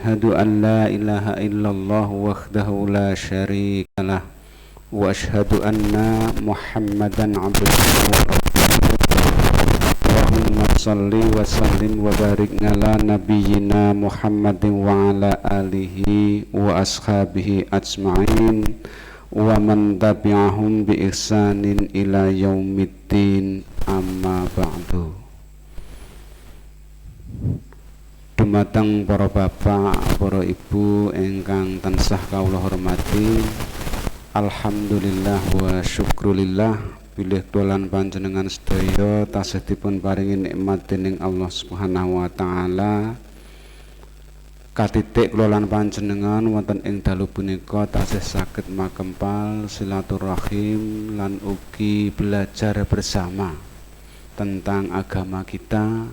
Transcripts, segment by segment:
أشهد أن لا إله إلا الله وحده لا شريك له وأشهد أن محمدا عبده ورسوله اللهم صل وسلم وبارك على نبينا محمد وعلى آله وأصحابه أجمعين ومن تبعهم بإحسان إلى يوم الدين amma ba'du. Dumateng para bapak, para ibu ingkang tansah kawula hormati, alhamdulillah wa syukrulillah bilih dolan panjenengan sedaya tasih dipun paringi nikmat dening Allah Subhanahu wa taala. Katitik kula lan panjenengan wonten ing dalu punika tasih saged makempal silaturahim lan ugi belajar bersama tentang agama kita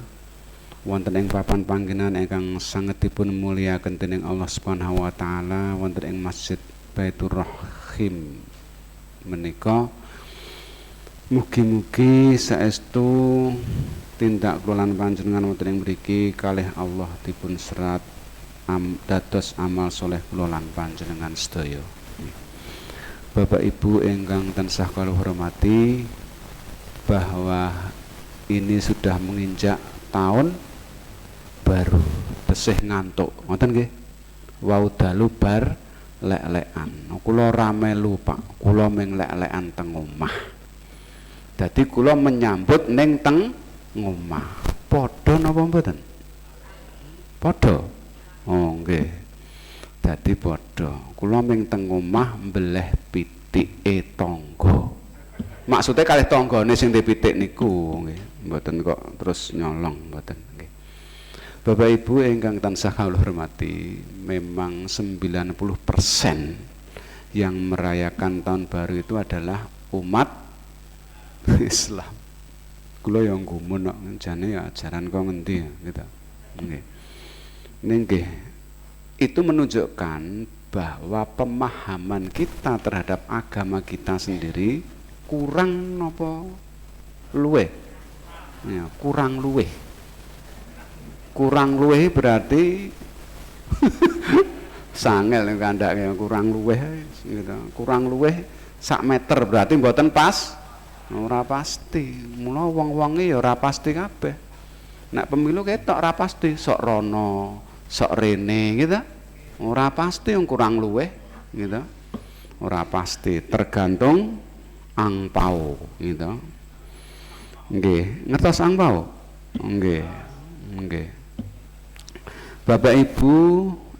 wonten ing papan panggenan ingkang sanget dipun mulyakaken dening Allah Subhanahu wa taala wonten ing Masjid Baitur Rahim menika. Mugi-mugi saestu tindak kula lan panjenengan wonten ing mriki kalih Allah dipun serat dados amal soleh kula lan panjenengan sedaya. Bapak Ibu ingkang tansah kula hormati, bahwa ini sudah menginjak tahun baru, tesih ngantuk ngoten nggih. Wau dalu bar lek-lekan. Kula ra melu Pak, kula mung lek-lekan teng omah. Dadi kula menyambut ning teng omah. Padha napa mboten? Padha. Oh nggih. Dadi padha. Kula mung teng omah mbeleh pitike tangga. Maksudnya kalih tanggane sing dipitik niku nggih. Mboten kok terus nyolong mboten nggih. Bapak Ibu ingkang tansah kawula hormati, memang 90% yang merayakan tahun baru itu adalah umat Islam. Kula yang gumun kok jane ya ajaran kok ngendi gitu. Nggih. Nggih. Itu menunjukkan bahwa pemahaman kita terhadap agama kita sendiri kurang napa luweh. Ya, kurang luweh. Kurang luweh berarti sangel nek kandhake kurang luweh gitu. Kurang luweh sak meter berarti mboten pas. Ora pasti. Mula wong-wonge ya ora pasti kabeh. Nek pemilu ketok ora pasti, sok rono, sok rene gitu. Ora pasti yang kurang luweh gitu. Ora pasti, tergantung angpau gitu. Nggih, ngertos angpau? Nggih. Nggih. Bapak Ibu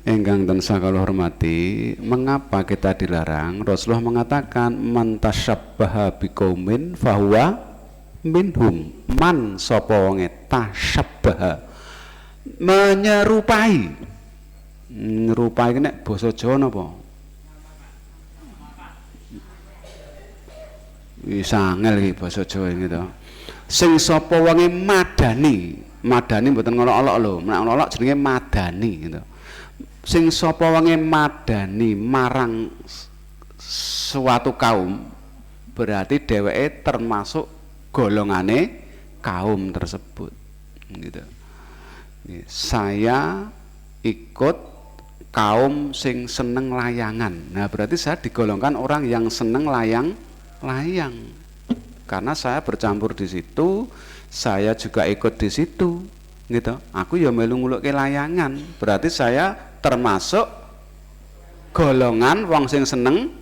ingkang tansah kula hormati, mengapa kita dilarang? Rasulullah mengatakan man tasyabbaha biqaumin fahuwa minhum. Man sapa wonge tasyabbaha menyerupai. Nyerupai nek basa Jawa napa? Wis angel iki basa Jawa gitu. Sing sapa wonge madani mboten ngolok-olok lho, nek ngolok jenenge madani gitu. Sing sapa wonge madani marang suatu kaum berarti dheweke termasuk golongane kaum tersebut gitu. Saya ikut kaum sing seneng layangan. Nah, berarti saya digolongkan orang yang seneng layang. Karena saya bercampur di situ, saya juga ikut di situ, gitu. Aku ya melu nguluke layangan, berarti saya termasuk golongan wong sing seneng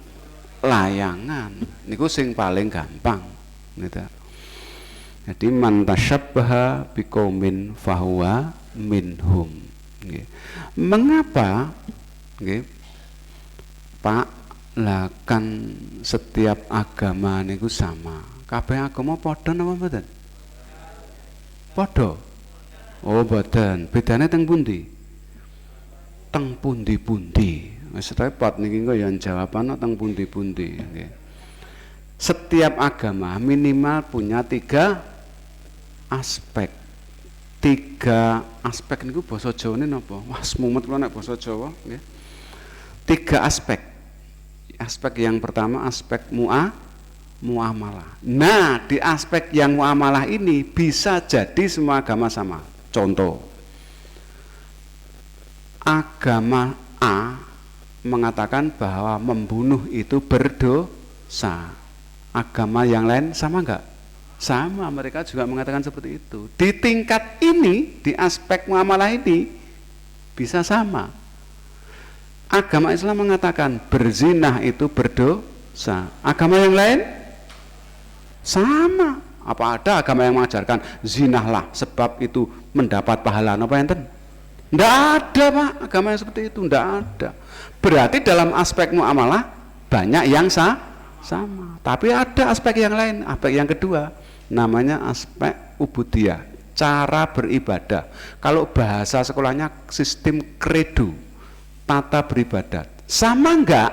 layangan. Niku sing paling gampang, gitu. Jadi man tasyabbaha biqaumin fahuwa minhum. Nggih. Mengapa? Nggih. Pak, lah kan setiap agama niku sama. Kabeh agama padha napa mboten? Padha. Oh, mboten. Bedane teng pundi? Teng pundi-pundi. Wis repot niki kok ya jawaban teng pundi-pundi nggih. Setiap agama minimal punya 3 aspek. 3 aspek niku basa Jawane napa? Wah, semumet kula nek basa Jawa nggih. 3 aspek. Aspek yang pertama aspek muamalah. Nah, di aspek yang muamalah ini bisa jadi semua agama sama. Contoh, Agama A mengatakan bahwa membunuh itu berdosa. Agama yang lain sama enggak? Sama, mereka juga mengatakan seperti itu. Di tingkat ini, di aspek muamalah ini bisa sama. Agama Islam mengatakan berzinah itu berdosa. Agama yang lain sama. Apa ada agama yang mengajarkan zinahlah sebab itu mendapat pahala apa enten? Tidak ada, Pak, agama yang seperti itu, tidak ada. Berarti dalam aspek muamalah banyak yang sama. Tapi ada aspek yang lain, aspek yang kedua, namanya aspek ubudiyah, cara beribadah. Kalau bahasa sekolahnya sistem kredo, tata beribadat. Sama enggak?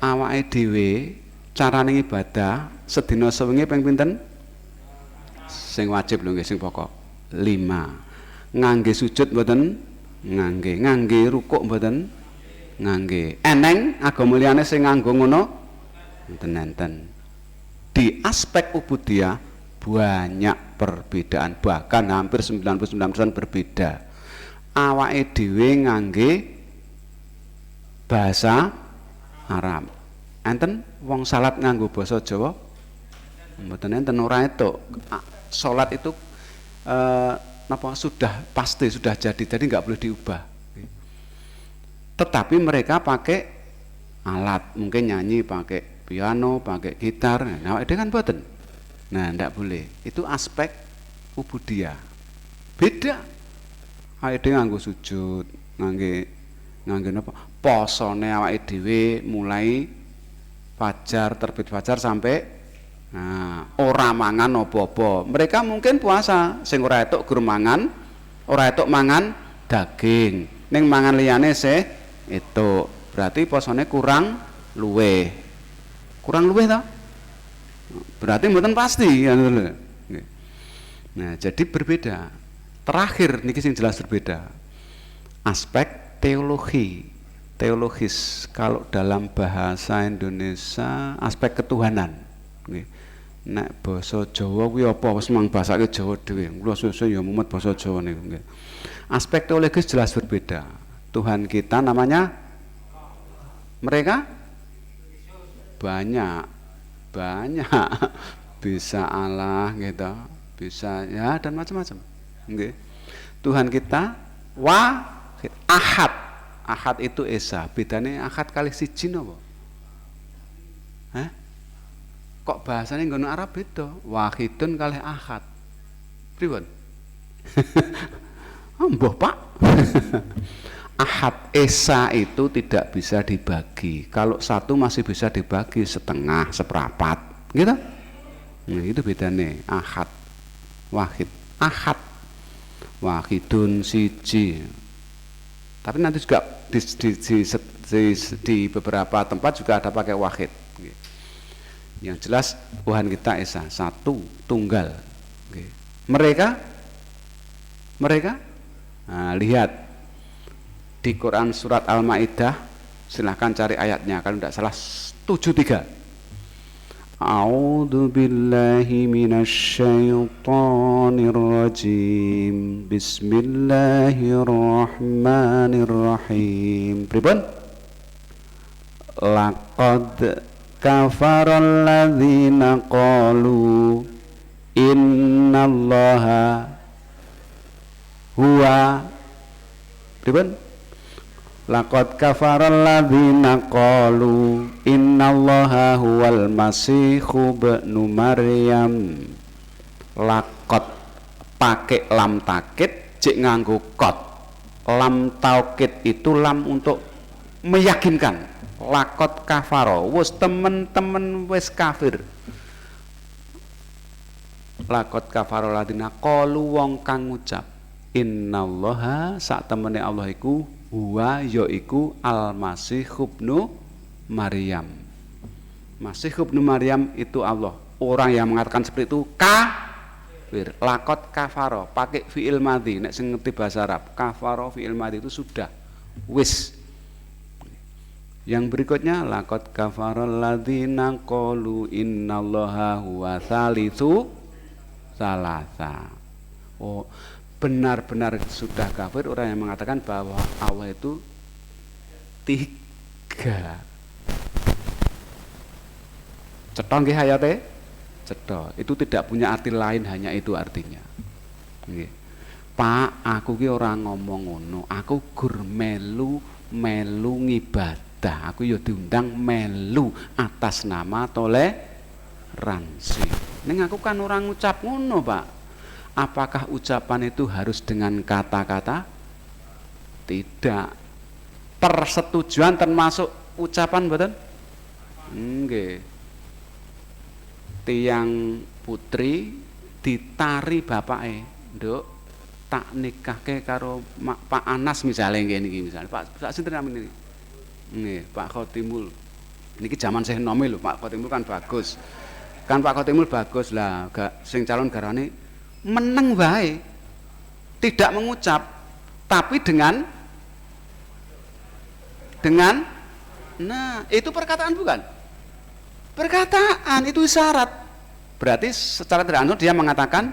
Awake dhewe carane ibadah sedina sewengi ping pinten? Sing wajib lho nggih, sing pokok 5. Ngangge sujud mboten ngangge rukuk mboten ngangge. Eneng agama liyane sing nganggo ngono enten. Di aspek ubudiyah banyak perbedaan, bahkan hampir 99% berbeda. Awake dhewe ngangge bahasa Arab. Enten wong salat nganggo basa Jawa? Mboten enten, ora etuk. Salat itu sudah pasti, sudah jadi nggak boleh diubah. Tetapi mereka pakai alat, mungkin nyanyi pakai piano, pakai gitar. Nah, itu kan boten. Nah, ndak boleh. Itu aspek ubudiyah. Beda. Awake dhewe nganggo sujud, ngangge napa? Posone awake dhewe mulai fajar, terbit fajar sampai ora mangan apa-apa. Mereka mungkin puasa, sing ora etuk gur mangan, ora etuk mangan daging. Ning mangan liyane itu berarti posone kurang luweh ta? Berarti mboten pasti ya. Nah, jadi berbeda. Terakhir niki sing jelas berbeda. Aspek teologis. Kalau dalam bahasa Indonesia aspek ketuhanan. Nggih. Nek basa Jawa kuwi apa wis mang basake Jawa dhewe. Kula suwe ya mumet basa Jawa niku nggih. Aspek teologis jelas berbeda. Tuhan kita namanya mereka banyak bisa Allah gitu, bisa ya dan macam-macam. Nggih. Tuhan kita Ahad itu Esa. Bedane Ahad kalih siji napa? Hah? Kok bahasanya nggono Arab beda? Wahidun kalih ahad. Pripun? Mbah Pak. Ahad Esa itu tidak bisa dibagi. Kalau satu masih bisa dibagi setengah, seperempat, gitu. Nah, itu bedanya ahad, wahid, ahad, wahidun siji. Tapi nanti juga di beberapa tempat juga ada pakai wahid. Yang jelas Tuhan kita Esa, satu, tunggal. Mereka lihat di Quran surat Al-Maidah, silahkan cari ayatnya kalau tidak salah 73. A'udzu billahi minasyaitonir rajim. Bismillahirrahmanirrahim. Pripun? Laqad kafaral ladzina qalu innallaha huwa. Pripun? Laqad kafaral ladzina qalu innallaha huwal masihu ibnu Maryam. Laqad pakai lam taukid cek nganggo qad. Lam taukid itu lam untuk meyakinkan. Laqad kafaro, wis temen-temen wis kafir. Laqad kafaro ladzina qalu wong kang ngucap innallaha sak temene Allah iku huwa yaiku al-masih ibnu Maryam. Masih ibnu Maryam itu Allah. Orang yang mengatakan seperti itu kafir. Laqad kafaro pakai fi'il madhi. Nek sing ngerti bahasa Arab, kafaro fi'il madhi itu sudah wis. Yang berikutnya laqad kafaral ladzina qalu innallaha huwa tsalitsu tsalatsa. Oh, benar-benar sudah kafir orang yang mengatakan bahwa Allah itu 3. Cetha nggih hayate? Cetha. Itu tidak punya arti lain, hanya itu artinya. Nggih. Pak, aku ki ora ngomong ngono. Aku gur melu ngibadah. Aku ya diundang melu atas nama toleransi. Ning aku kan ora ngucap ngono, Pak. Apakah ucapan itu harus dengan kata-kata? Tidak. Persetujuan termasuk ucapan mboten? Nggih. Tiang putri ditari bapake, Nduk, tak nikahke karo Pak Anas misalnya ngene iki misalnya. Pak sinten namanya niki? Nggih, Pak Khotimul. Niki zaman saya nomi lho, Pak Khotimul kan bagus. Kan Pak Khotimul bagus lah, sing calon garwane meneng wae. Tidak mengucap, tapi dengan nah, itu perkataan bukan? Perkataan itu isyarat. Berarti secara tidak langsung dia mengatakan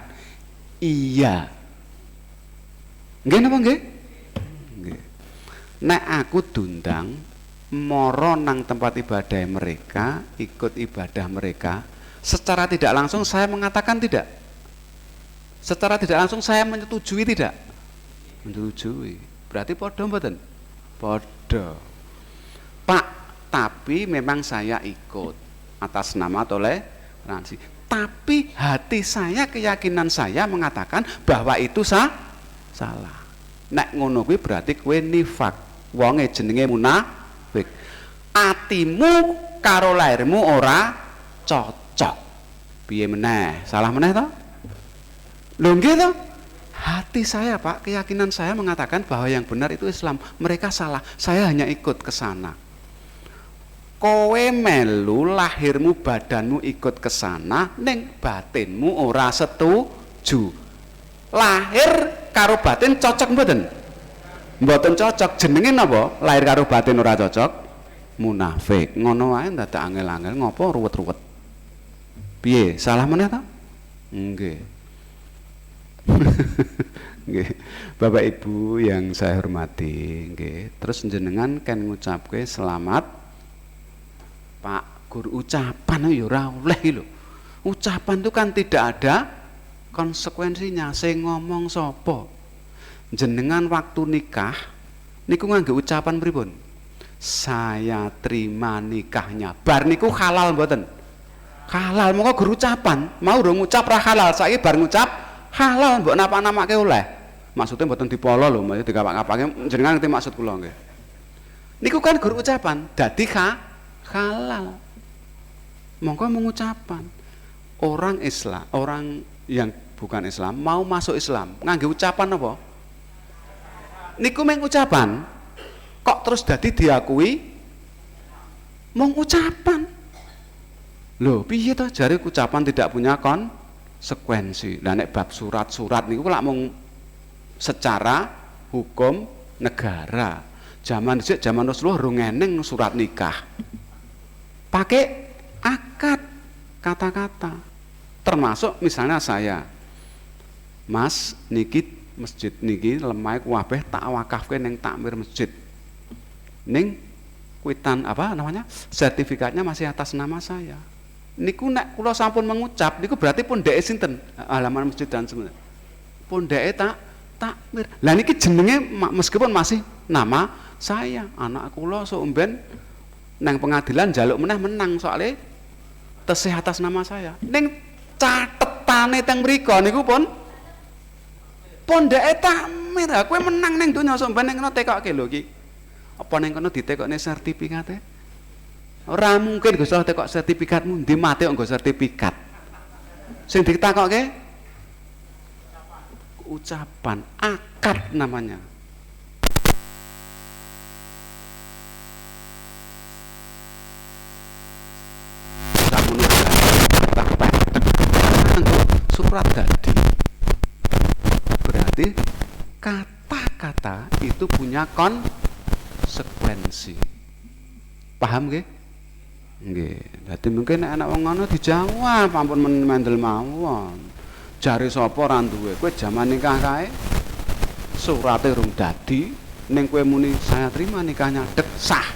iya. Nggih napa nggih? Nggih. Nek aku diundang moro nang tempat ibadah mereka, ikut ibadah mereka, secara tidak langsung saya mengatakan tidak. Secara tidak langsung saya menyetujui tidak? Menyetujui. Berarti podo mboten? Podo. Pak, tapi memang saya ikut atas nama toleransi. Tapi hati saya, keyakinan saya mengatakan bahwa itu salah. Nek ngono kuwi berarti kowe nifak. Wonge jenenge munafik. Atimu karo lairmu ora cocok. Piye meneh? Salah meneh to? Lho nggih to? Hati saya, Pak, keyakinan saya mengatakan bahwa yang benar itu Islam. Mereka salah. Saya hanya ikut ke sana. Kowe melu lahirmu badanmu ikut ke sana, ning batinmu ora setuju. Lahir karo batin cocok mboten? Mboten cocok. Jenenge napa? Lahir karo batin ora cocok? Munafik. Ngono wae dadak angel-angel ngopo ruwet-ruwet. Piye? Salah meneh ta? Nggih. Nggih. Bapak Ibu yang saya hormati, nggih. Terus jenengan kan ngucapke selamat Pak Gur, ucapan ya ora oleh lho. Ucapan itu kan tidak ada konsekuensinya. Sing ngomong sapa? Jenengan waktu nikah niku nganggo ucapan pripun? Saya terima nikahnya. Bar niku halal mboten? Halal, mongko gur ucapan. Mau urung ngucap ra halal, saiki bar ngucap halal mbok napa-napake oleh. Maksudnya mboten dipolo lho, maksudnya digapak-gapake. Jenengan ngerti maksud kula nggih. Niku kan gur ucapan, dadi halal. Monggo mengucapan. Orang Islam, orang yang bukan Islam mau masuk Islam, nganggo ucapan apa? Niku mung ucapan. Kok terus dadi diakui mung ucapan. Lho, piye to jare ucapan tidak punya konsekuensi. Lah nek bab surat-surat niku lak mung secara hukum negara. Zaman dhisik zaman Rasulullah rung eneng surat nikah. Pakai akad kata-kata. Termasuk misalnya saya, Mas niki masjid niki lemah kuwabeh tak wakafke ning takmir masjid. Ning kwitan apa namanya? Sertifikatnya masih atas nama saya. Niku nek kula sampun mengucap niku berarti pondeke sinten? Halaman masjid dan semuanya. Pondeke takmir. Lah niki jenenge meskipun masih nama saya, anak kula sok mben nang pengadilan njaluk menang soalnya tesih atas nama saya. Ning catetane teng mriku niku pun pondeke takmir. Kowe menang ning donya sok ben ning kena tekokke lho iki. Apa ning kono ditekokne sertifikate? Ora mungkin Gusti Allah tekok sertifikatmu, ndi mate kok nggo sertifikat. Sing ditakokke ucapan, akad namanya. Surat tadi berarti kata-kata itu punya konsekuensi. Paham nggih? Nggih. Dadi mungkin anak wong ngono dijawab ampun mendel mawon. Jare sapa ra duwe? Kowe jaman nikah kae surate urung dadi ning kowe muni saya terima nikahnya dek sah.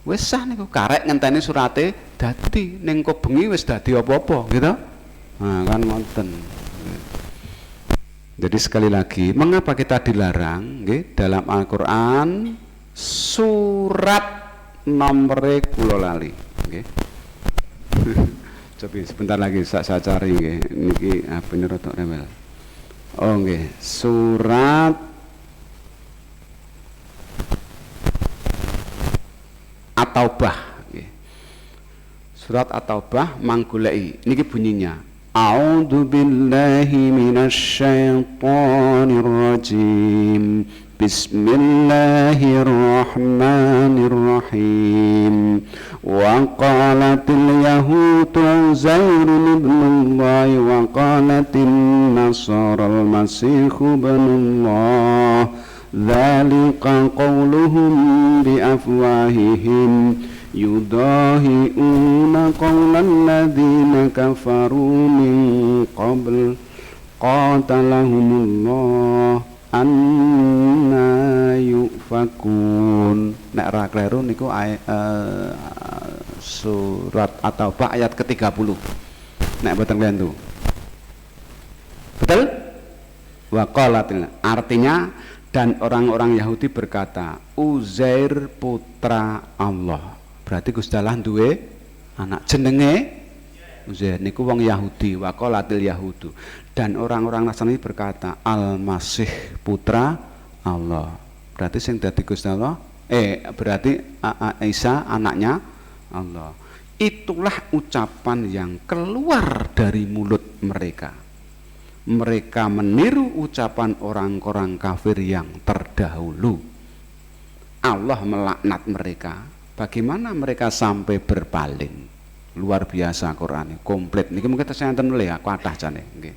Wis sah niku karek ngenteni surate dadi ning kok bengi wis dadi apa-apa gitu. Nah, kan ngoten. Jadi sekali lagi, mengapa kita dilarang nggih dalam Al-Qur'an surat nomere kula lali nggih. Coba sebentar lagi saya cari nggih. Niki apa ini rotok remel. Oh nggih, surat At-Taubah. Surat At-Taubah manggulai. Niki bunyinya. A'udzu billahi minasyaitonir rajim. Bismillahirrahmanirrahim. Wa qalatil yahudu Uzairun ibnullah wa qalatin nasara al-masih ibnullah. Dzalika qauluhum biafwahihim yudahi'una qawlan ladzina kafaru min qabl qatalahumullah anna yufakun. Nek ra kleru niku surat At-Taubah ayat ke-30. Nek boten klentu. Betul? Wa qalatil, artinya dan orang-orang Yahudi berkata, Uzair putra Allah. Berarti Gusti Allah duwe anak jenenge Uzair niku wong Yahudi, wa qalatil yahudu. Dan orang-orang Nasrani berkata, Al-Masih putra Allah. Berarti sing dadi Gusti Allah berarti Isa anaknya Allah. Itulah ucapan yang keluar dari mulut mereka. Mereka meniru ucapan orang-orang kafir yang terdahulu. Allah melaknat mereka. Bagaimana mereka sampai berpaling? Luar biasa Quran ini, komplit. Niki mungkin saya enten ya, kathah jane nggih.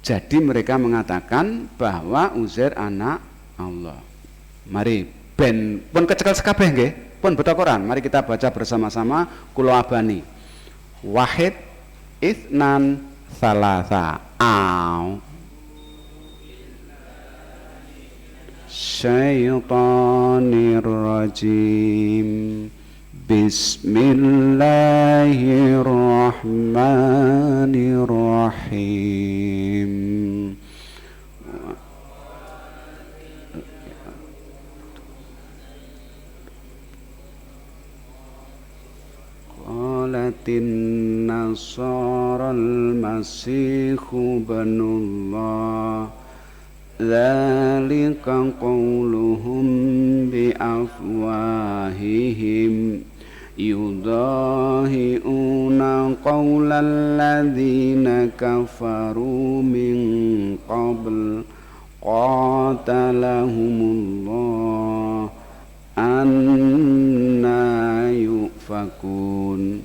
Jadi mereka mengatakan bahwa Uzair anak Allah. Mari ben pun kecekel sekabeh nggih, pun beto Quran. Mari kita baca bersama-sama kula abani. Wahid itsnan salasa syaitanir rajim bismillahirrahmanirrahim qalatin nasaral masihu ibnullah dzalika qauluhum biafwahihim yudahi'una qaulal ladzina kafaru min qabl qatalahumullah anna yufakun.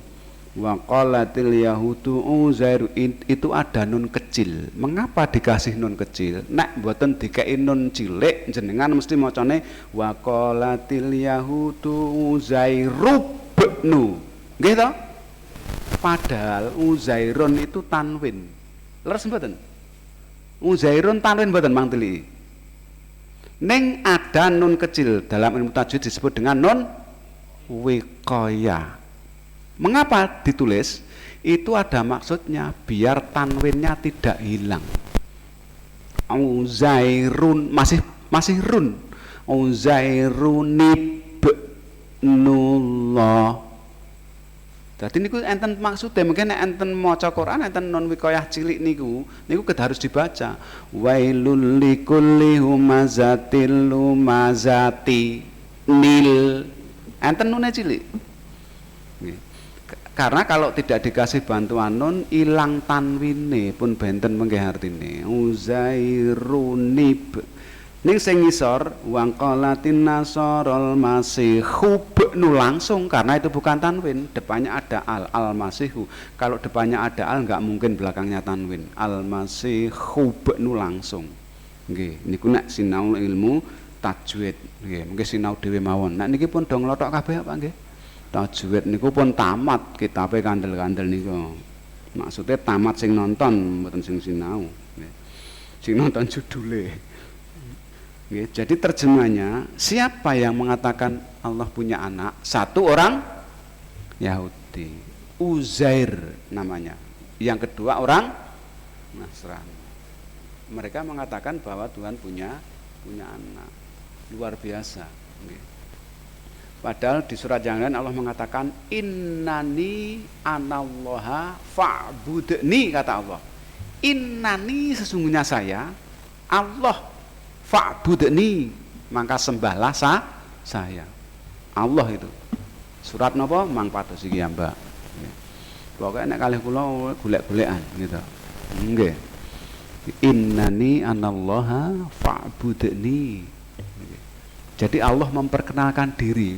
Wa qalatil yahudu Uzair, itu ada nun kecil. Mengapa dikasih nun kecil? Nek mboten dikei nun cilik jenengan mesti macane wa qalatil yahudu Uzairu ibnu. Nggih to? Padahal Uzairun itu tanwin. Leres mboten? Uzairun tanwin mboten Mang Tili. Ning ada nun kecil dalam ilmu tajwid disebut dengan nun wiqayah. Mengapa ditulis? Itu ada maksudnya biar tanwinnya tidak hilang. Uzairun masih run. Uzairunibnullah. Jadi niku enten maksudnya mungkin enten maca Quran enten non wiqayah cilik niku harus dibaca. Wailul likulli humazatil lumazati nil. Enten nune cilik. Karena kalau tidak dikasih bantuan nun ilang tanwine pun benten menggih artine Uzairunib. Ning sing ngisor wang qalatin nasarul masihu ibnu langsung karena itu bukan tanwin, depannya ada al masihu. Kalau depannya ada al enggak mungkin belakangnya tanwin. Al masihu ibnu langsung. Nggih, niku nek sinau ilmu tajwid nggih, mungkin sinau dhewe mawon. Nek niki pun dong lotok kabeh apa nggih? Tajwid niku pun tamat kitabe kandel-kandel niku. Maksudnya tamat sing nonton mboten sing sinau. sing nonton judule. Nggih, jadi terjemahnya, siapa yang mengatakan Allah punya anak? Satu orang Yahudi, Uzair namanya. Yang kedua orang Nasrani. Mereka mengatakan bahwa Tuhan punya anak. Luar biasa. Nggih. Padahal di surat yang lain Allah mengatakan innani anallaha fa'budni, kata Allah. Innani, sesungguhnya saya Allah, fa'budni, maka sembahlah saya. Allah itu. Surat napa? Mang pados iki ya, Mbak. Pokoke nek kalih kula golek-golekan gitu. Nggih. Innani anallaha fa'budni. Jadi Allah memperkenalkan diri.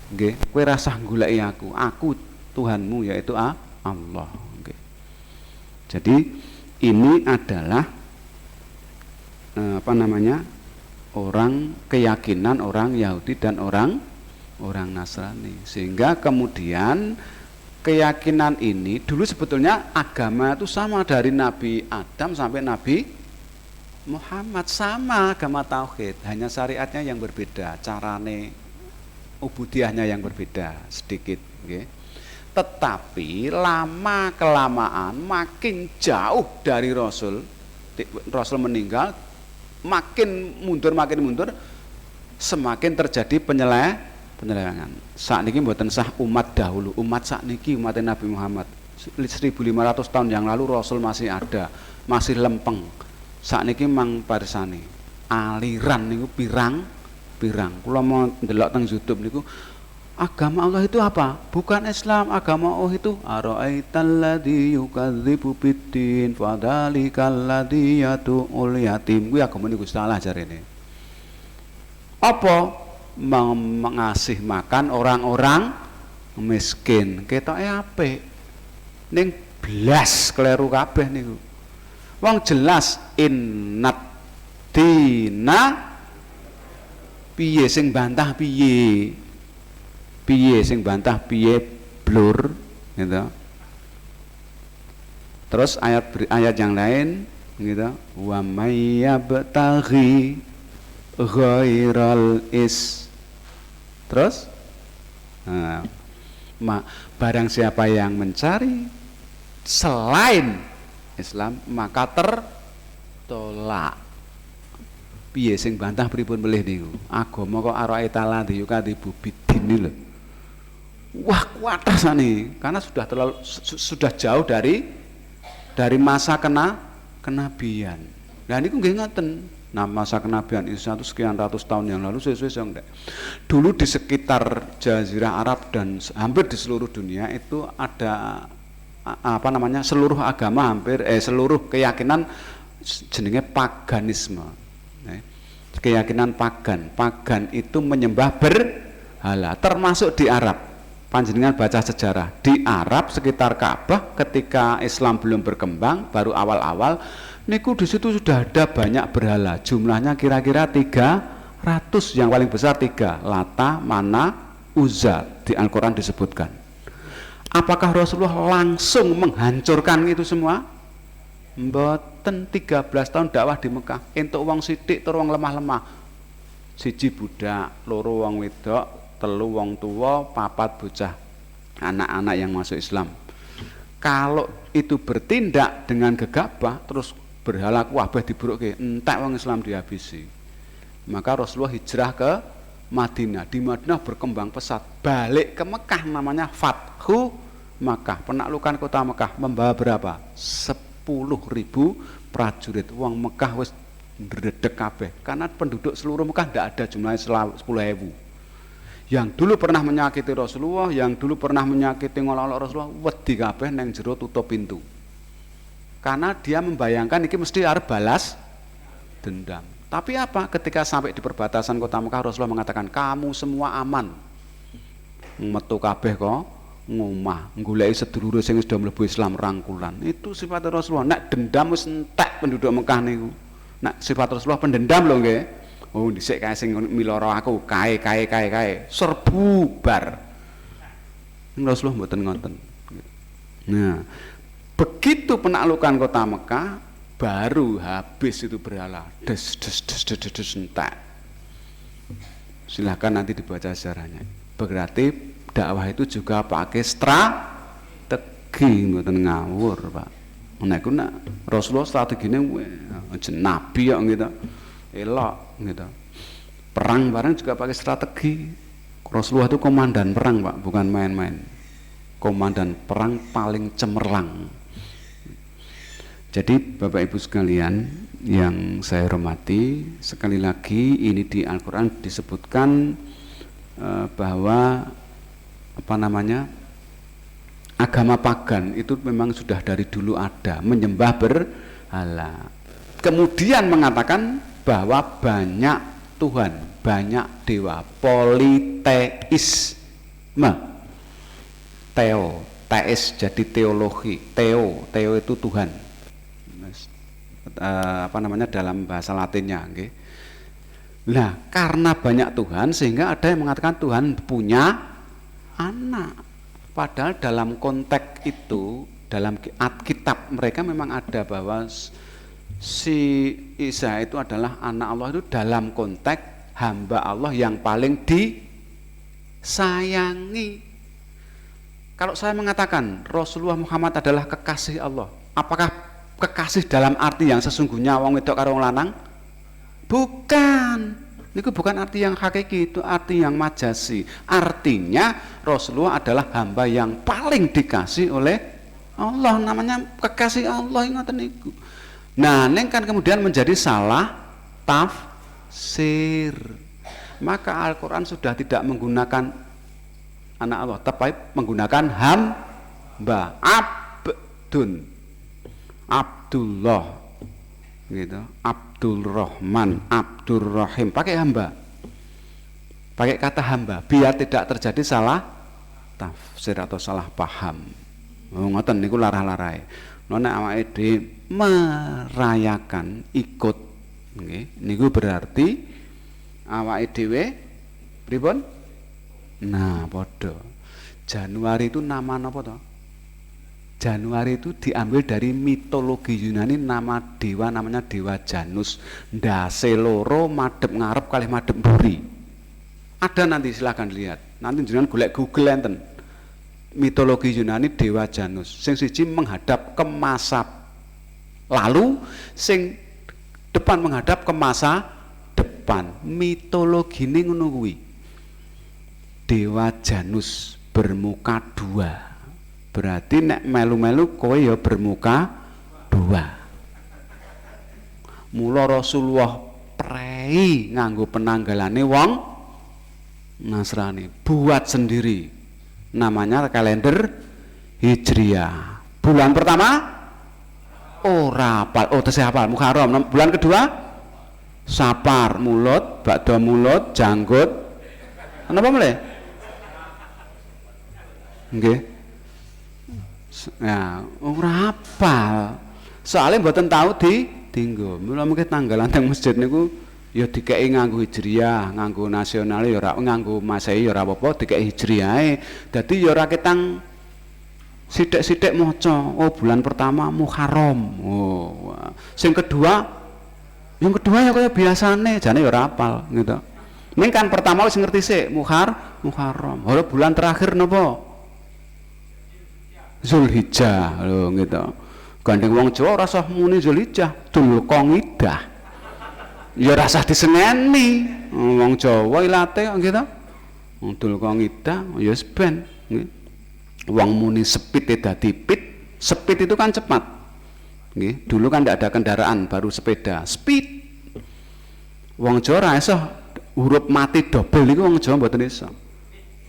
Nggih, kowe rasah goleki aku Tuhanmu yaitu Allah. Nggih. Jadi ini adalah orang keyakinan orang Yahudi dan orang Nasrani. Sehingga kemudian keyakinan ini dulu sebetulnya agama itu sama dari Nabi Adam sampai Nabi Muhammad, sama agama tauhid, hanya syariatnya yang berbeda, carane ubudiyahnya yang berbeda sedikit, okay. Tetapi lama kelamaan makin jauh dari Rasul meninggal, makin mundur, semakin terjadi penyelewengan. Saat niki mboten sah umat dahulu, umat saat niki umat Nabi Muhammad 1500 tahun yang lalu Rasul masih ada, masih lempeng. Saat niki mang parsani aliran niku pirang. Kula mau ndelok teng YouTube niku, agama Allah itu apa? Bukan Islam, agama Allah itu ara'aital ladzi yukadzibu biddin fadzalikal ladzi yad'ul yatim. Kuwi agama niku salah jarene. Apa? Mengasih makan orang-orang miskin. Ketoke apik. Ning blas kleru kabeh niku. Wong jelas innat dina piye sing bantah piye sing bantah piye blur gitu. Terus ayat yang lain gitu, wa may yabtaghi ghairal is. Terus barang siapa yang mencari selain Islam maka tertolak. Piye sing bantah pripun melih niku? Agama kok araitala diyukadibu bidin lho. Wah, kuatasane karena sudah jauh dari masa kenabian. Lah niku nggih ngoten. Nah, masa kenabian Isa itu sekian ratus tahun yang lalu sesuai enggak. Dulu di sekitar Jazirah Arab dan hampir di seluruh dunia itu ada seluruh agama seluruh keyakinan jenenge paganisme. Keyakinan pagan itu menyembah berhala, termasuk di Arab. Panjenengan baca sejarah di Arab sekitar Ka'bah ketika Islam belum berkembang, baru awal-awal niku di situ sudah ada banyak berhala, jumlahnya kira-kira 300, yang paling besar 3, Lata, Mana, Uzza, di Al-Quran disebutkan. Apakah Rasulullah langsung menghancurkan itu semua? Mboten. 13 tahun dakwah di Mekah, entuk wong sithik tur wong lemah-lemah. 1 budak, 2 wong wedok, 3 wong tua, 4 bocah anak-anak yang masuk Islam. Kalau itu bertindak dengan gegabah terus berhala kabeh diburukke, entek wong Islam dihabisi. Maka Rasulullah hijrah ke Madinah. Di Madinah berkembang pesat, balik ke Mekah namanya Fathu Makkah, penaklukan kota Mekah, membawa berapa? 10.000 prajurit. Wong Mekah wis ndredeg kabeh karena penduduk seluruh Mekah tidak ada jumlahnya 10.000. Yang dulu pernah menyakiti Rasulullah, yang dulu pernah menyakiti ngolok-olok Rasulullah, wedi kabeh nang jero tutup pintu. Karena dia membayangkan iki mesti arep balas dendam. Tapi apa? Ketika sampai di perbatasan kota Mekah, Rasulullah mengatakan, "Kamu semua aman." Metu kabeh kok ngomah goleki sedulure sing sudah mlebu Islam rangkulan. Itu sifat Rasulullah. Nek dendam wis entek penduduk Mekah niku. Nek sifat Rasulullah pendendam lho nggih. Oh dhisik kae sing miloro aku, kae serbu bar. Rasulullah mboten ngoten. Nah, begitu penaklukan kota Mekah, baru habis itu berhala des entek. Silahkan nanti dibaca sejarahnya. Berarti dakwah itu juga pakai strategi, mboten ngawur, Pak. Nek Rasulullah strategine nabi kok gitu. Elok gitu. Perang bareng juga pakai strategi. Rasulullah itu komandan perang, Pak, bukan main-main. Komandan perang paling cemerlang. Jadi Bapak Ibu sekalian yang saya hormati, sekali lagi ini di Al-Quran disebutkan bahwa agama pagan itu memang sudah dari dulu ada, menyembah berhala. Kemudian mengatakan bahwa banyak Tuhan, banyak dewa, politeisme. Teis jadi teologi, teo itu Tuhan. Dalam bahasa Latinnya, okay. Nah, karena banyak Tuhan sehingga ada yang mengatakan Tuhan punya anak. Padahal dalam konteks itu, dalam kitab mereka memang ada bahwa si Isa itu adalah anak Allah itu dalam konteks hamba Allah yang paling disayangi. Kalau saya mengatakan Rasulullah Muhammad adalah kekasih Allah, apakah kekasih dalam arti yang sesungguhnya wong wedok karo wong lanang? Bukan. Itu bukan arti yang hakiki, itu arti yang majasi. Artinya Rasulullah adalah hamba yang paling dikasih oleh Allah, namanya kekasih Allah, ingatan niku. Nah, neng kan kemudian menjadi salah tafsir. Maka Al-Qur'an sudah tidak menggunakan anak Allah, tapi menggunakan hamba, abdun. Abdullah gitu, Abdul Rahman, Abdur Rahim, pakai hamba, pakai kata hamba biar tidak terjadi salah tafsir atau salah paham. Ngoten niku larah-larahe. Nona awake dhewe merayakan ikut nggih niku berarti awake dhewe pripun? Nah, padha. Januari itu nama napa to? Januari itu diambil dari mitologi Yunani, nama dewa namanya dewa Janus. Ndase loro madhep ngarep kalih madhep mburi. Ada nanti silahkan lihat. Nanti jenengan golek Google enten. Mitologi Yunani dewa Janus. Sing siji menghadap ke masa lalu, sing depan menghadap ke masa depan. Mitologine ngono kuwi. Dewa Janus bermuka dua. Berarti nek melu-melu kowe ya bermuka dua. Mula Rasulullah prei nganggo penanggalane wong Nasrani, buat sendiri. Namanya kalender Hijriah. Bulan pertama ora apal, tesih apal Muharram. Bulan kedua Safar, mulut, bakda mulut, janggut. Napa mulai? Nggih. Ya, ora apal. Soalnya mboten tahu ditinggo. Mula mungkin tanggalan teng masjid niku ya dikeki nganggo Hijriah, nganggo nasional ya ora, nganggo Masehi ya ora apa-apa, dikeki Hijriahe. Dadi ya ora ketang sithik-sithik maca. Oh, bulan pertama Muharram. Oh, sing kedua yang kedua ya kaya biasane, jane ya ora apal gitu. Ning kan pertama wis ngerti sik Muharram. Ora bulan terakhir napa? Zulhijjah lho gitu. Gandeng wong Jawa ora usah muni Zulhijjah, Dzulqa'dah. Ya ora usah disengeni. Wong Jawa ilate kok gitu. Dzulqa'dah ya wis ben. Wong muni sepit dadi pit. Sepit itu kan cepat. Nggih, dulu kan tidak ada kendaraan, baru sepeda. Speed. Wong Jawa ora iso huruf mati double niku wong Jawa mboten iso.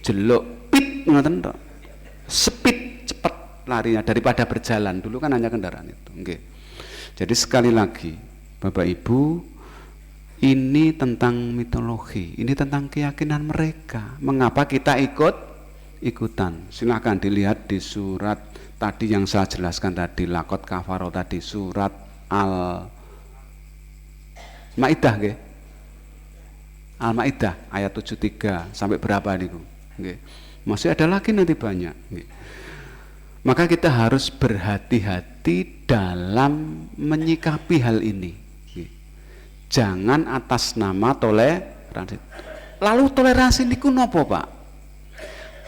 Jeluk pit ngoten tok. Speed larinya daripada berjalan, dulu kan hanya kendaraan itu. Okay. Jadi sekali lagi Bapak Ibu, ini tentang mitologi, ini tentang keyakinan mereka. Mengapa kita ikutan? Silakan dilihat di surat tadi yang saya jelaskan tadi, Lakot Kafaro tadi, surat Al-Maidah, okay? Al-Maidah ayat 73 sampai berapa niku? Okay. Masih ada lagi nanti banyak. Okay. Maka kita harus berhati-hati hati dalam menyikapi hal ini. Jangan atas nama toleransi. Lalu toleransi niku nopo, Pak?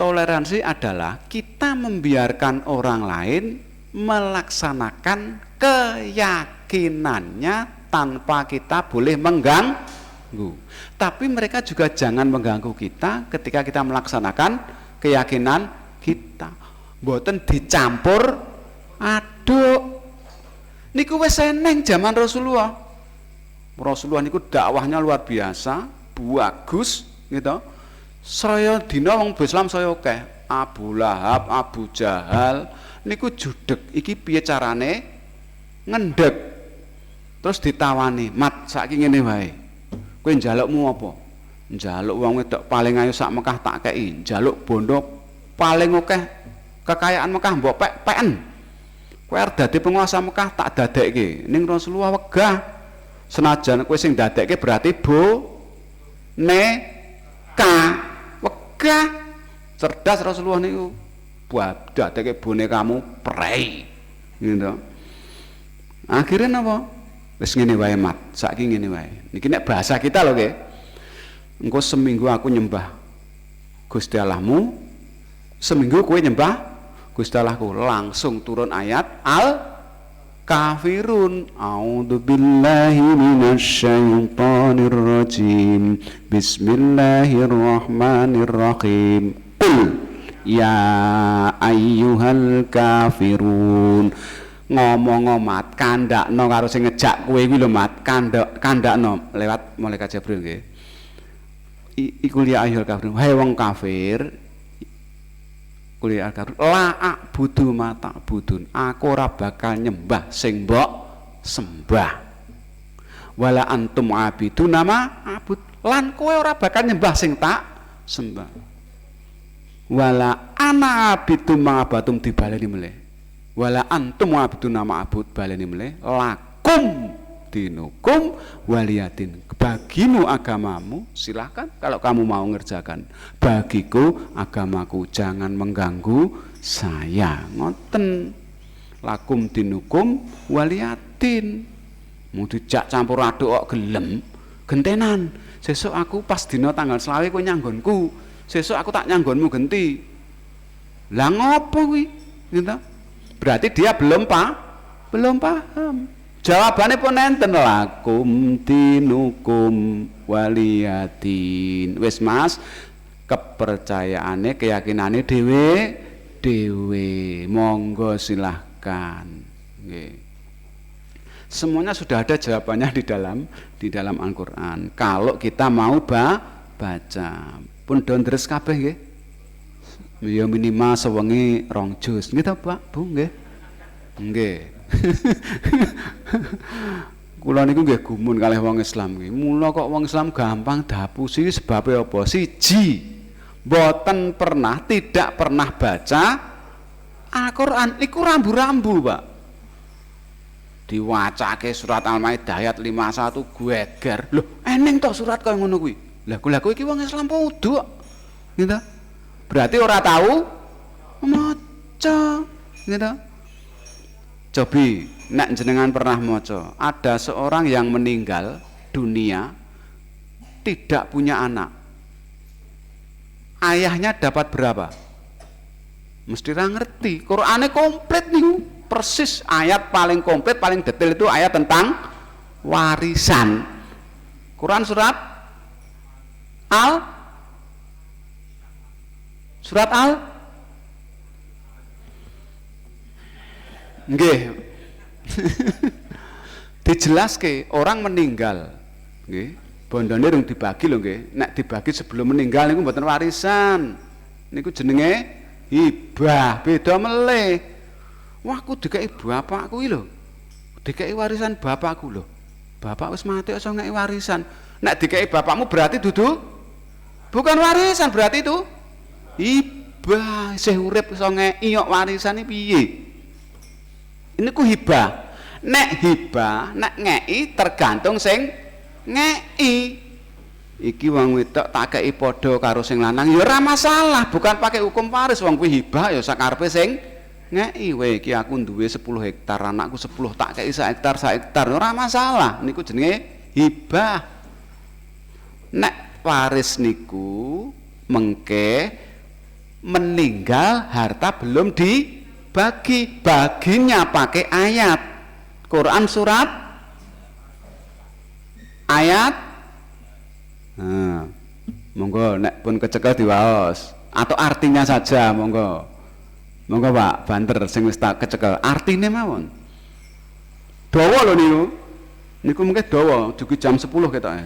Toleransi adalah kita membiarkan orang lain melaksanakan keyakinannya tanpa kita boleh mengganggu. Tapi mereka juga jangan mengganggu kita ketika kita melaksanakan keyakinan kita. Mboten dicampur aduk. Niku wis eneng zaman Rasulullah. Rasulullah niku dakwahnya luar biasa, bagus gitu. Saya dina wong Islam saya akeh. Abu Lahab, Abu Jahal niku judeg. Iki piye carane ngendhek. Terus ditawani, "Mat, saiki ngene wae. Kowe njalukmu apa?" Njaluk wong wedok paling ayu sak Mekah tak kei. Njaluk bondo paling akeh kekayaan Mekah mbok pek-peken. Kowe arep dadi penguasa Mekah tak dadekke. Ning Rasulullah wegah. Senajan kowe sing dadekke berarti wegah. Cerdas Rasulullah niku. Buat dadekke bonekamu prei. Gitu. Akhirnya napa? Wis ngene wae, Mat. Saiki ngene wae. Niki nek bahasa kita lho, nggih. Engko seminggu aku nyembah Gusti Allahmu, seminggu kowe nyembah Gusti Allahku. Langsung turun ayat Al-Kafirun. A'udzubillahi minasyaitonir rajim. Bismillahirrahmanirrahim. Qul ya ayyuhal kafirun. Ngomong Mat, kandakno karo sing ngejak kowe kuwi lho, Mat. Kandakno lewat malaikat Jibril nggih. Iku ya ayyuhal kafirun. Hai wong kafir. Kuliah kafir. La a'budu ma ta'budun. Aku ora bakal nyembah sing mbok sembah. Wala antum abiduna ma abud. Lan kowe ora bakal nyembah sing tak sembah. Wala ana abidu ma abatum dibaleni melih. Wala antum abiduna ma abud baleni melih. Lakum dinukum waliyatin. Bagimu agamamu, silahkan kalau kamu mau ngerjakan. Bagiku agamaku, jangan mengganggu saya. Ngoten. Lakum dinukum waliyatin. Mau dijak campur aduk kok gelem, gentenan. Sesuk aku pas dina tanggal 20 kowe nyanggonku. Sesuk aku tak nyanggonmu genti. Lah ngopo kuwi? Gitu. Berarti dia belum paham. Jawabannya pun enten, lakum dinukum waliyatin. Wis Mas, kepercayaannya, keyakinannya dewe. Monggo silahkan. Nggih. Semuanya sudah ada jawabannya di dalam Al-Qur'an. Kalau kita mau baca. Pun ndres kabeh nggih. Ya minimal sewengi 2 juz. Nggih ta, Pak? Bu nggih. Nggih. Kula niku nggih gumun kalih wong Islam nggih. Mula kok wong Islam gampang dapusi sebabe apa? Siji, mboten tidak pernah baca Al-Qur'an. Iku rambu-rambu, Pak. Diwacake surat Al-Maidah ayat 51 geger. Lho, eneng to surat kaya ngono kuwi. Lah kula iki wong Islam podo. Gitu. Berarti ora tahu maca. Gitu. Cobi, nek jenengan pernah maca, ada seorang yang meninggal dunia tidak punya anak. Ayahnya dapat berapa? Mesti ra ngerti. Qur'ane komplit niku. Persis ayat paling komplit, paling detail itu ayat tentang warisan. Quran surat nggih. Dijelaske orang meninggal nggih, bondone rung dibagi lho nggih. Nek dibagi sebelum meninggal niku mboten warisan. Niku jenenge hibah, beda meleh. Wah, aku dikeki bapakku iki lho. Dikeki warisan bapakku lho. Bapak wis mati iso ngeki warisan. Nek dikeki bapakmu berarti dudu bukan warisan, berarti itu hibah. Isih urip iso ngeki warisan iki piye? Ini ku hibah. Nek hibah, nek ngeki tergantung sing ngeki. Iki wong wedok tak kei padha karo sing lanang ya ora masalah, bukan pakai hukum waris. Wong kuwi hibah ya sakarepe sing ngeki we iki aku duwe 10 hektar, anakku 10 tak kei 1 hektar 1 hektar ora masalah, niku jenenge hibah. Nek waris niku mengke meninggal harta belum dibagi, baginya pakai ayat Quran surat ayat. Nah, monggo nek pun kecekel diwaos atau artinya saja monggo. Monggo Pak, banter sing wis tak kecekel. Artine mawon. Dawa lho niku. Niku mungkin dawa, dugi jam 10 ketoke.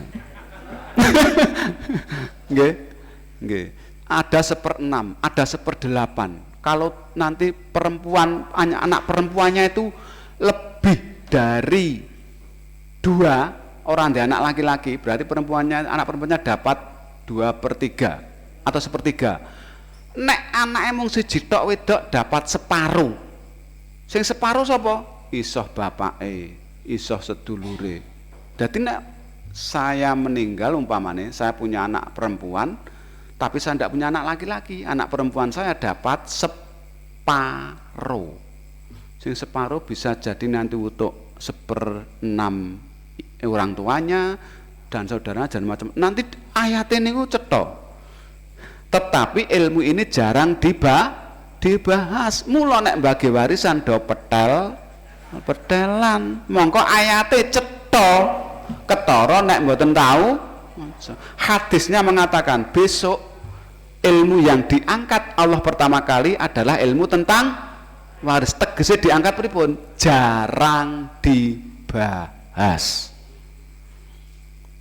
Nggih. Nggih. Ada 1/6, ada 1/8. Kalau nanti perempuan, anak perempuannya itu lebih dari 2 orang dia anak laki-laki, berarti anak perempuannya dapat 2/3 atau 1/3. Nek anake mung siji tok wedok dapat separuh. Sing separuh sapa? Isoh bapake, isoh sedulure. Dadi nek saya meninggal umpamane saya punya anak perempuan tapi saya tidak punya anak laki-laki, anak perempuan saya dapat separuh. Sing separuh bisa jadi nanti untuk 1/6 orang tuanya dan saudara dan macam. Nanti ayatnya niku cetha. Tetapi ilmu ini jarang dibahas. Mula nek bagi warisan do petelan. Mongko ayate cetha, ketara nek mboten tahu. Hadisnya mengatakan besok ilmu yang diangkat Allah pertama kali adalah ilmu tentang waris. Tegese diangkat pripun? Jarang dibahas.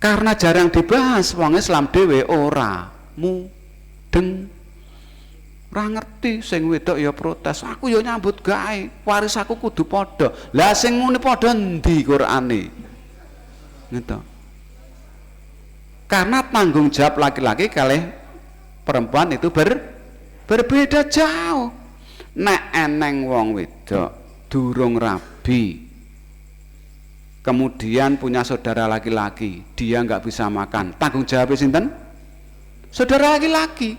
Karena jarang dibahas, wong Islam dhewe ora ora ngerti, sing wedok ya protes, aku ya nyambut gawe, waris aku kudu padha. Lah sing muni padha endi Qur'ane? Gitu. Karena tanggung jawab laki-laki kalih perempuan itu berbeda jauh. Nek eneng wong wedok durung rabi, kemudian punya saudara laki-laki, dia nggak bisa makan, tanggung jawab sinten? Saudara laki-laki.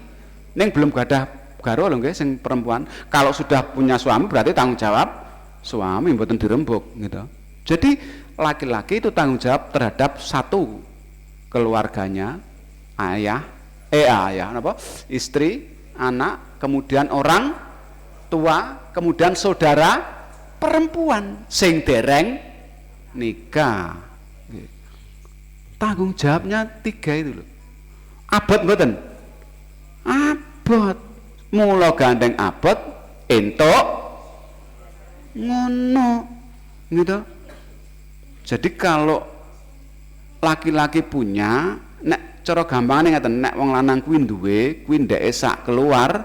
Neng belum gadah garwa lho nggih sing perempuan. Kalau sudah punya suami berarti tanggung jawab suami, mboten dirembuk gitu. Jadi laki-laki itu tanggung jawab terhadap satu keluarganya, istri, anak, kemudian orang tua, kemudian saudara perempuan sing dereng nikah. Tanggung jawabnya 3 itu loh. Abot mboten? Abot. Mula gandeng abot entuk ngono. Gitu. Jadi kalau laki-laki punya, nek cara gampangane ngaten, nek wong lanang kuwi duwe, kuwi ndeke sak keluar,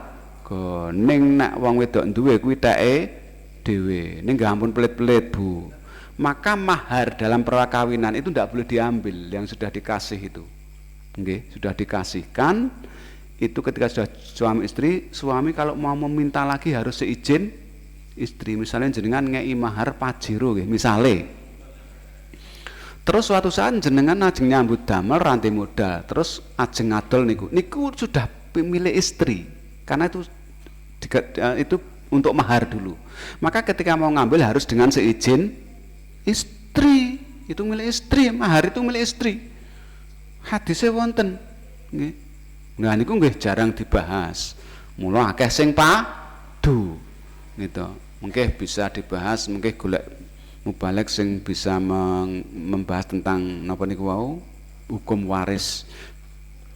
ning nek wong wedok duwe kuwi teke dhewe. Ning nggih ampun pelit-pelit, Bu. Maka mahar dalam perkawinan itu tidak boleh diambil yang sudah dikasih itu. Nggih, sudah dikasihkan itu ketika sudah suami istri, suami kalau mau meminta lagi harus seizin istri. Misalnya jenengan ngei mahar pajero nggih, misale. Terus suatu saat jenengan ajeng nyambut damel rantai modal, terus ajeng ngadol niku sudah milik istri. Karena itu untuk mahar dulu. Maka ketika mau ngambil harus dengan seizin istri. Itu milik istri, mahar itu milik istri. Hadisnya wonten nggih. Nah niku nggih jarang dibahas. Mula akeh sing padu gitu. Mungkin bisa dibahas, mungkin golek mubalek sing bisa membahas tentang napa niku wau, hukum waris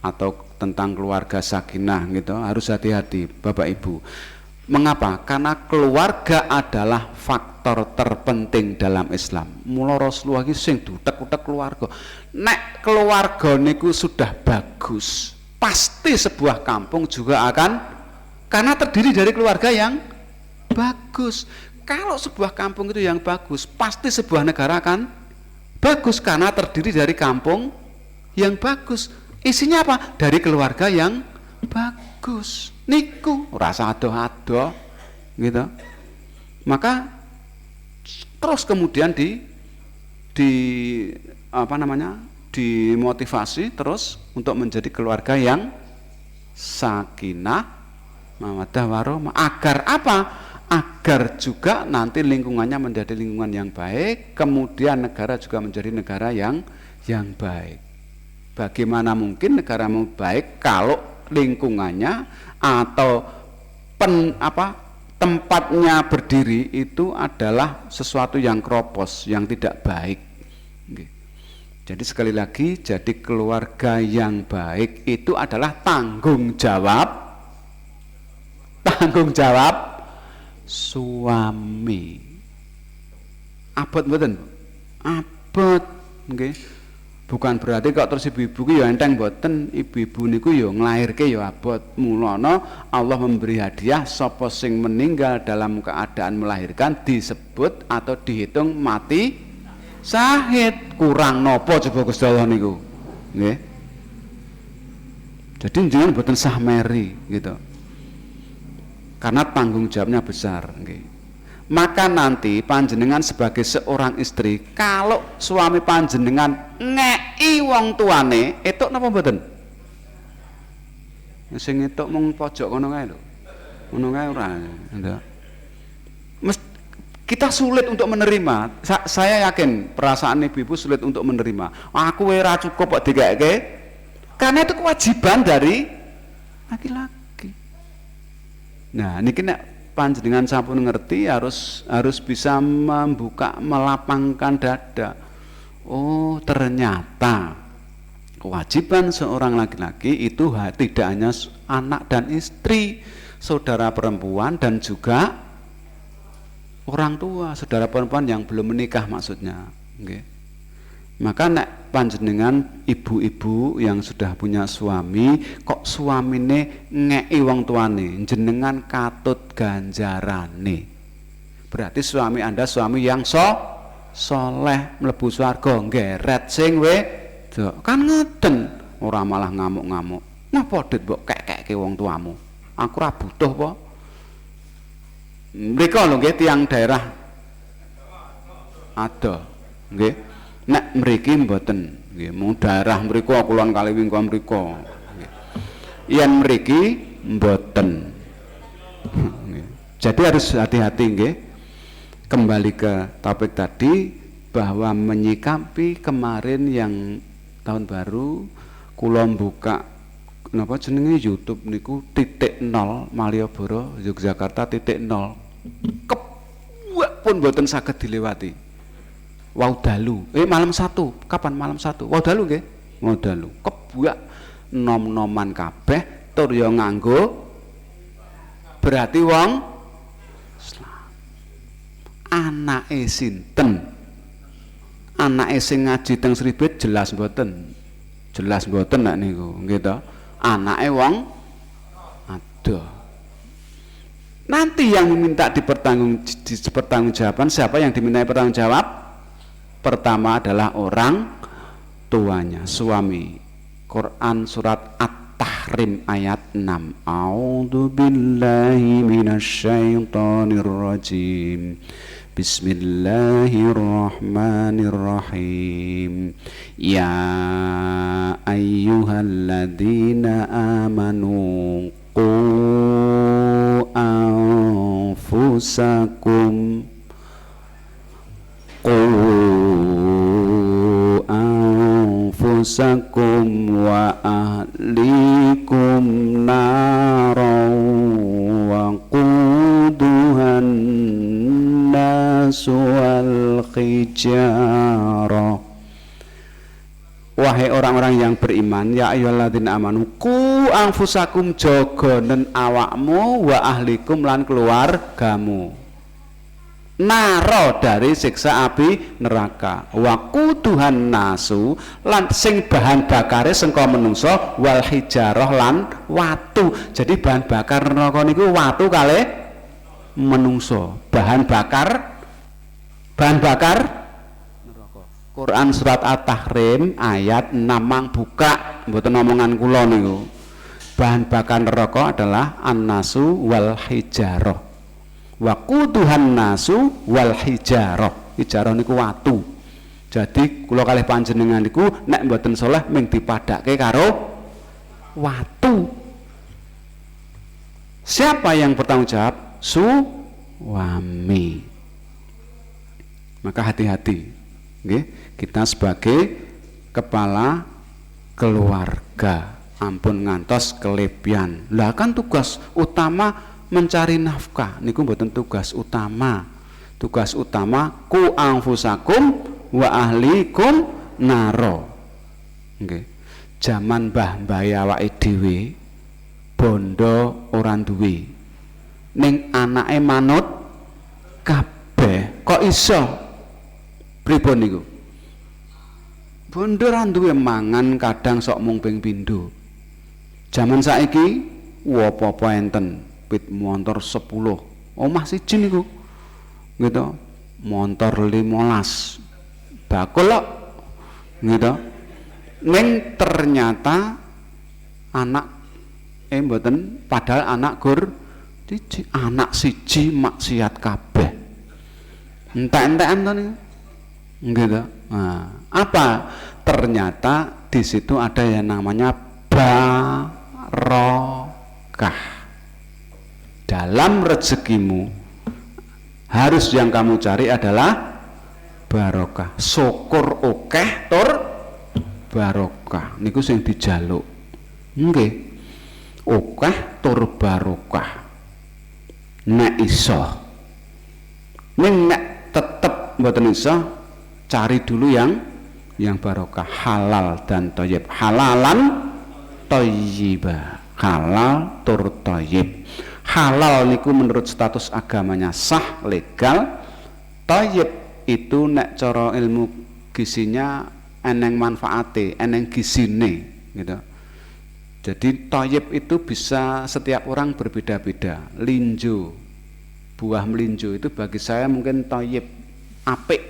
atau tentang keluarga sakinah gitu. Harus hati-hati Bapak Ibu. Mengapa? Karena keluarga adalah faktor terpenting dalam Islam. Mula Rasulullah iki sing dutek-utek keluarga. Nek keluarga niku sudah bagus, pasti sebuah kampung juga akan, karena terdiri dari keluarga yang bagus. Kalau sebuah kampung itu yang bagus, pasti sebuah negara akan bagus karena terdiri dari kampung yang bagus. Isinya apa? Dari keluarga yang bagus. Niku rasa adoh-adoh gitu. Maka terus kemudian dimotivasi terus untuk menjadi keluarga yang sakinah, mawaddah warahmah. Agar apa? agar juga nanti lingkungannya menjadi lingkungan yang baik, kemudian negara juga menjadi negara yang baik. Bagaimana mungkin negara mau baik kalau lingkungannya atau tempatnya berdiri itu adalah sesuatu yang kropos, yang tidak baik. Jadi sekali lagi, jadi keluarga yang baik itu adalah tanggung jawab suami. Abot mboten? Abot, nggih. Bukan berarti kok terus ibu-ibu ki ya enteng mboten, ibu-ibu niku ya nglairke ya abot. Mulana Allah memberi hadiah sapa sing meninggal dalam keadaan melahirkan disebut atau dihitung mati syahid. Kurang nopo coba Gusti Allah niku, nggih. Jadi jenengan mboten sah meri gitu. Karena tanggung jawabnya besar, nggih. Maka nanti panjenengan sebagai seorang istri, kalau suami panjenengan ngeki wong tuane, etuk napa mboten? Sing etuk mung pojok kono kae lho. Ngono kae ora. Kita sulit untuk menerima. Saya yakin perasaan ibu-ibu sulit untuk menerima. Aku ora cukup kok digaweke. Karena itu kewajiban dari laki-laki. Nah, niki nek panjenengan sampun ngerti harus bisa membuka, melapangkan dada. Oh, ternyata kewajiban seorang laki-laki itu tidak hanya anak dan istri, saudara perempuan dan juga orang tua, saudara perempuan yang belum menikah maksudnya. Okay. Maka nek panjenengan ibu-ibu yang sudah punya suami, kok suamine ngeki wong tuane, jenengan katut ganjarane. Berarti suami Anda suami yang soleh, mlebu swarga, nggeret sing wedok. Kan ngoten, ora malah ngamuk-ngamuk. Napa dit mbok kek-kekke wong tuamu? Aku ora butuh apa? Mriko lho nggih tiyang daerah ada, nggih. Nek mriki mboten, nggih, mung daerah mriku kulon Kaliwingko mriku. Yen mriki mboten. Jadi harus hati-hati nggih. Kembali ke topik tadi bahwa menyikapi kemarin yang tahun baru kula buka napa jenenge YouTube niku .0 Malioboro Yogyakarta .0. Kebuak pun mboten saged dilewati. Wau dalu, malam 1, kapan malam 1? Wau dalu nggih? Wau dalu. Kebuak nom-noman kabeh tur ya nganggo berarti wong Islam. Anake sinten? Anake sing ngaji teng Sribit jelas mboten. Jelas mboten nek niku, nggih to? Anake wong adoh. Nanti yang meminta dipertanggungjawaban siapa yang dimintai pertanggung jawab? Pertama adalah orang tuanya, suami. Quran surat At-Tahrim ayat 6. A'udzu billahi minasyaitonir rajim. Bismillahirrahmanirrahim. Ya ayyuhalladzina amanu qu anfusakum wa ahlikum naran wa quduhan nasu wal hijarah. Wahai orang-orang yang beriman, ya ayyuhalladzina amanu qu anfusakum, jogonen awakmu, wa ahlikum lan keluargamu, naro dari siksa api neraka, waku Tuhan nasu lan sing bahan bakare sengko menungso, wal hijarah lan watu. Jadi bahan bakar neraka niku watu kali menungso, bahan bakar neraka. Quran surat At-Tahrim ayat 6 mang buka, mboten omongan kula niku. Bahan bakar neraka adalah an-nasu wal hijarah. Wa quduhan nasu wal hijarah. Hijarah niku watu. Jadi kula kalih panjenengan niku nek mboten saleh ming dipadake karo watu. Siapa yang bertanggung jawab? wami. Maka hati-hati, nggih, kita sebagai kepala keluarga, ampun ngantos kelebihan. Lah kan tugas utama mencari nafkah niku mboten tugas utama. Tugas utama ku anfusakum wa ahlikum naro. Nggih. Jaman mbah-mbah awake dhewe bondo ora duwe. Ning anake manut kabeh. Kok iso? Pripun niku? Bondo ora duwe mangan kadang sok mung ping pindho. Jaman saiki apa-apa enten, pit montor 10. Omah siji niku. Gitu. Montor 15. Bakul kok. Gitu. Ning ternyata anak mboten, padahal anak gur siji, anak siji maksiat kabeh. Entek-entekan to niku. Gitu. Nah, apa? Ternyata di situ ada yang namanya barokah. Dalam rezekimu harus yang kamu cari adalah barokah. Syukur akeh tur barokah. Niku sing dijaluk. Nggih. Akeh tur barokah. Nek iso. Nek tetep mboten iso, cari dulu yang barokah, halal dan thayyib. Halalan thayyiba, halal tur thayyib. Halal niku menurut status agamanya sah, legal. Thayyib itu nek cara ilmu gisinya eneng manfaate, eneng gisine gitu. Jadi thayyib itu bisa setiap orang berbeda-beda. Linjo, buah melinjo itu bagi saya mungkin thayyib, apik.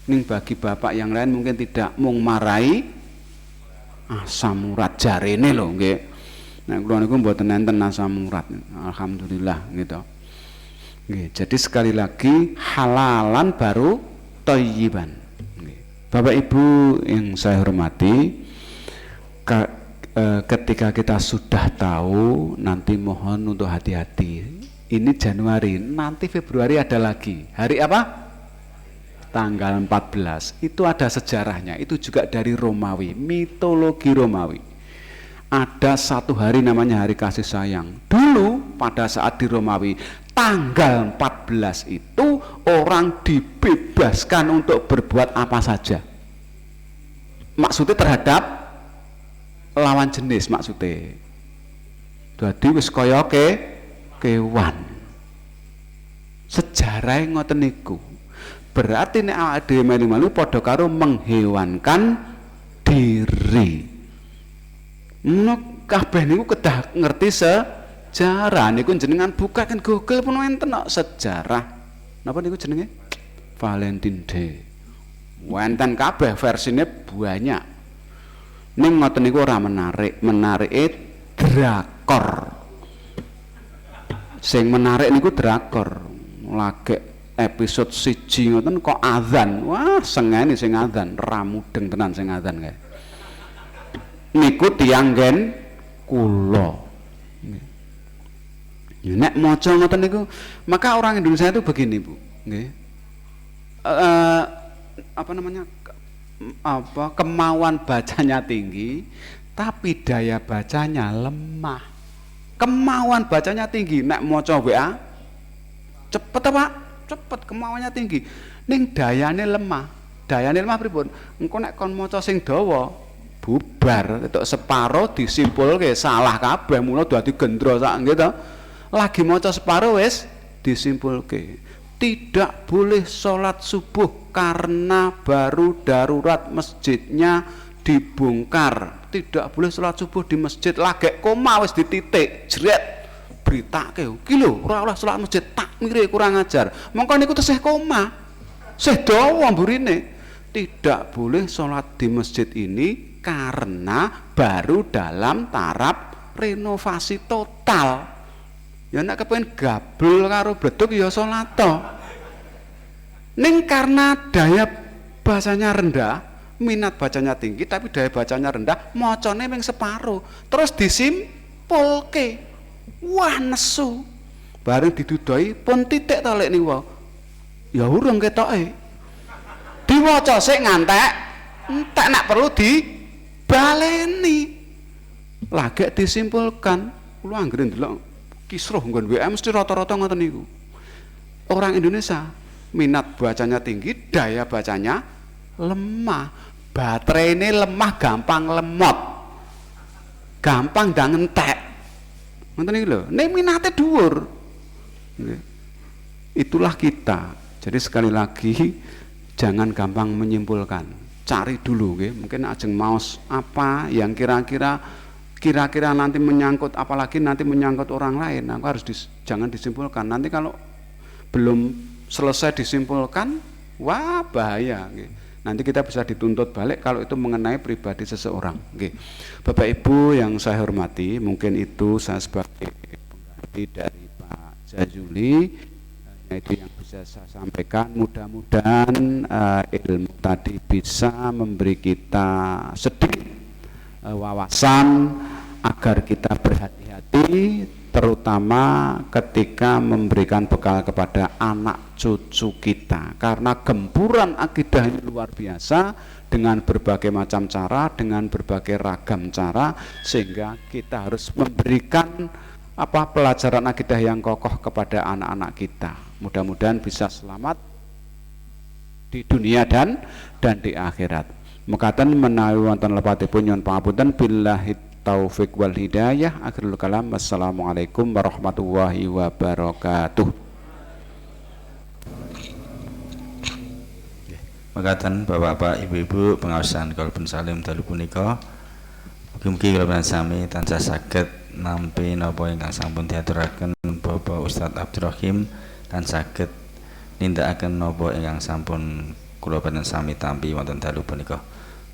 Ning bagi bapak yang lain mungkin tidak, mung marai asam urat jarene lho nggih. Nek kula niku mboten enten asam urat. Alhamdulillah gitu. Nggih, jadi sekali lagi halalan baru thayyiban. Nggih. Bapak Ibu yang saya hormati, ketika kita sudah tahu, nanti mohon untuk hati-hati. Ini Januari, nanti Februari ada lagi. Hari apa? Tanggal 14. Itu ada sejarahnya. Itu juga dari Romawi, mitologi Romawi. Ada satu hari namanya hari kasih sayang. Dulu pada saat di Romawi, tanggal 14 itu orang dibebaskan untuk berbuat apa saja. Maksudnya terhadap lawan jenis maksudnya. Jadi wis kaya kewan. Sejarah ngoten niku. Berarti nek awake dhewe melu-melu padha karo menghewankan diri. Kabeh niku kedah ngerti sejarah niku jenengan buka kan Google pun enten kok sejarah. Napa niku jenenge? Valentine Day. Wonten kabeh versine banyak. Ning ngoten niku ora menarik, menarike drakor. Sing menarik niku drakor. Lagek episode siji ngoten kok azan. Wah, sengene sing azan, ramudeng tenan sing azan kae. Niku tiyang gen kula. Nek maca ngoten niku, maka orang Indonesia itu begini, Bu. Nggih. Apa namanya? Kemauan bacanya tinggi, tapi daya bacanya lemah. Kemauan bacanya tinggi, nek maca WA cepet apa? Cepet, kemauannya tinggi. Ning dayane lemah. Dayane lemah pripun? Engko nek kon maca sing dawa bubar, ketok separo disimpulke salah kabeh, mula dadi gendro sak nggih to. Lagi maca separo wis disimpulke. Tidak boleh sholat subuh karena baru darurat masjidnya dibongkar. Tidak boleh sholat subuh di masjid, lagek koma wis dititik, jret. Beritake iki lho ora oleh salat masjid, takmire kurang ajar. Mongko niku tesih koma. Sih dawa mburine. Tidak boleh salat di masjid ini karena baru dalam taraf renovasi total. Ya nek kepengin gabel karo bleduk ya salat to. Ning karena daya bahasanya rendah, minat bacanya tinggi tapi daya bacanya rendah, macane mung separo. Terus disimpulke. Wah, nesu. bareng didudoi pun titik ta lek niku. Ya urung ketoke. Diwaca sik ngantek, entek nek perlu dibaleni. Lagek disimpulkan, kula anggere ndelok kisruh nggon WM mesti rata-rata ngoten niku. Orang Indonesia minat bacanya tinggi, daya bacanya lemah. Baterai ini lemah, gampang lemot. Gampang ndang entek. Ngoten niku lho, nek minate dhuwur. Itulah kita. Jadi sekali lagi jangan gampang menyimpulkan. Cari dulu nggih, mungkin ajeng maos apa yang kira-kira nanti menyangkut, apalagi nanti menyangkut orang lain. Aku harus jangan disimpulkan. Nanti kalau belum selesai disimpulkan, wah bahaya nggih. Nanti kita bisa dituntut balik kalau itu mengenai pribadi seseorang nggih. Bapak Ibu yang saya hormati, mungkin itu saya sebagai pengganti dari Pak Jazuli. Itu yang bisa saya sampaikan. Mudah-mudahan ilmu tadi bisa memberi kita sedikit wawasan agar kita berhati-hati, terutama ketika memberikan bekal kepada anak cucu kita, karena gempuran akidah ini luar biasa dengan berbagai macam cara, dengan berbagai ragam cara, sehingga kita harus memberikan pelajaran akidah yang kokoh kepada anak-anak kita. Mudah-mudahan bisa selamat di dunia dan di akhirat. Mekaten menawi wonten lepatipun nyuwun pangapunten, billahi taufik wal hidayah. Akhirul kalam, wassalamualaikum warahmatullahi wabarakatuh. Mekaten Bapak-bapak, Ibu-ibu pengawasan kalpun salim dalu punika. Mugi-mugi kula sami tansah saged nampi napa ingkang sampun diaturaken Bapak Ustadz Abdurrahim, dan saged nindakaken napa ingkang sampun kula panjenengan sami tampi wonten dalu punika.